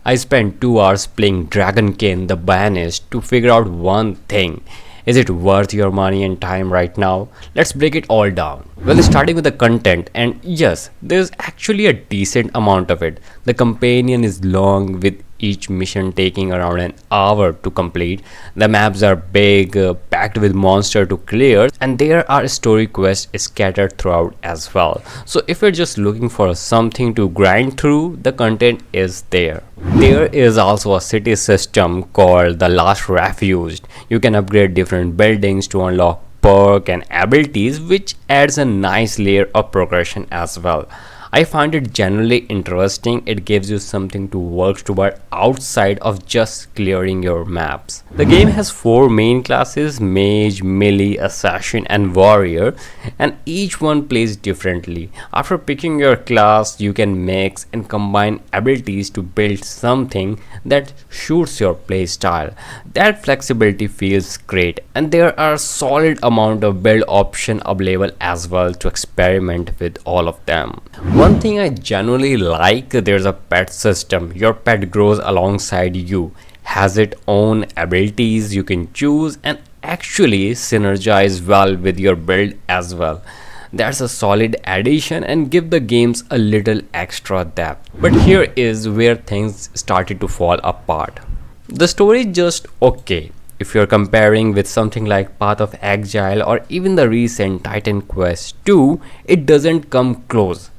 I spent 2 hours playing Dragonkin The Banished to figure out one thing. Is it worth your money and time right now? Let's break it all down. Well, starting with the content, and yes, there's actually a decent amount of it. The companion is long, with each mission taking around an hour to complete. The maps are big, packed with monsters to clear, and there are story quests scattered throughout as well. So if you're just looking for something to grind through, the content is there. There is also a city system called the Last Refuge. You can upgrade different buildings to unlock perk and abilities, which adds a nice layer of progression as well. I find it generally interesting. It gives you something to work toward outside of just clearing your maps. The game has 4 main classes: Mage, Melee, Assassin and Warrior, and each one plays differently. After picking your class, you can mix and combine abilities to build something that suits your playstyle. That flexibility feels great, and there are solid amount of build option available as well to experiment with all of them. One thing I genuinely like, there's a pet system. Your pet grows alongside you, has its own abilities you can choose, and actually synergize well with your build as well. That's a solid addition and give the games a little extra depth. But here is where things started to fall apart. The story is just okay. If you're comparing with something like Path of Exile or even the recent Titan Quest 2, it doesn't come close.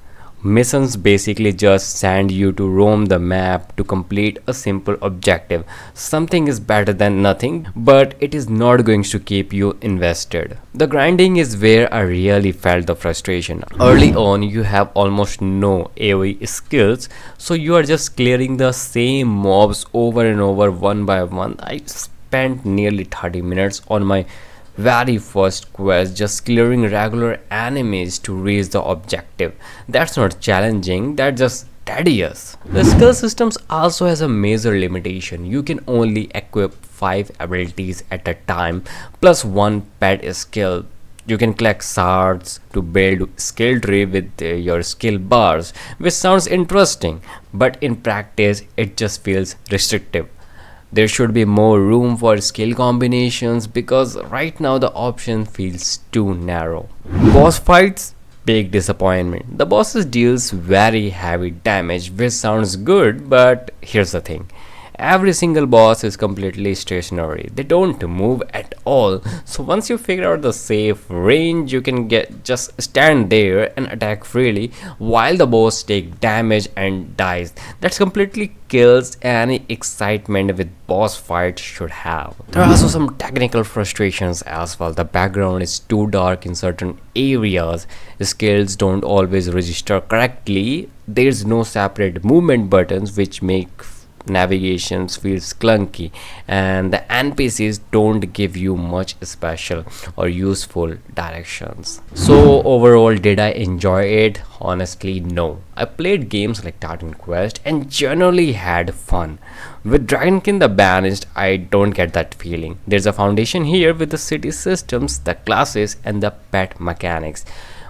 Missions basically just send you to roam the map to complete a simple objective. Something is better than nothing, but it is not going to keep you invested. The grinding is where I really felt the frustration. Early on, you have almost no AoE skills, so you are just clearing the same mobs over and over one by one. I spent nearly 30 minutes on my very first quest just clearing regular enemies to reach the objective. That's not challenging, that's just tedious. The skill systems also has a major limitation. You can only equip 5 abilities at a time plus 1 pet skill. You can collect shards to build skill tree with your skill bars, which sounds interesting, but in practice it just feels restrictive. There should be more room for skill combinations because right now the option feels too narrow. Boss fights, big disappointment. The bosses deals very heavy damage, which sounds good, but here's the thing. Every single boss is completely stationary. They don't move at all. So once you figure out the safe range, you can just stand there and attack freely while the boss take damage and dies. That completely kills any excitement with boss fight should have. There are also some technical frustrations as well. The background is too dark in certain areas. Skills don't always register correctly. There's no separate movement buttons, which make navigations feels clunky, and the NPCs don't give you much special or useful directions. So overall, did I enjoy it? Honestly, no. I played games like Titan Quest and generally had fun. With Dragonkin The Banished, I don't get that feeling. There's a foundation here with the city systems, the classes and the pet mechanics,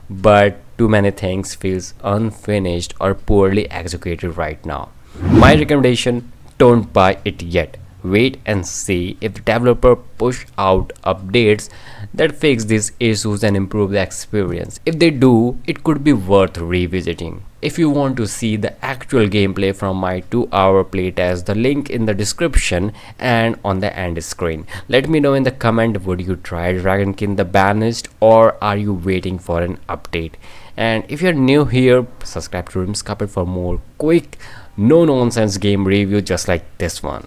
but too many things feels unfinished or poorly executed right now. My recommendation, don't buy it yet. Wait and see if the developer push out updates that fix these issues and improve the experience. If they do, it could be worth revisiting. If you want to see the actual gameplay from my 2-hour playtest, the link in the description and on the end screen. Let me know in the comment, would you try Dragonkin The Banished or are you waiting for an update? And if you're new here, subscribe to Capit for more quick, no nonsense game review just like this one.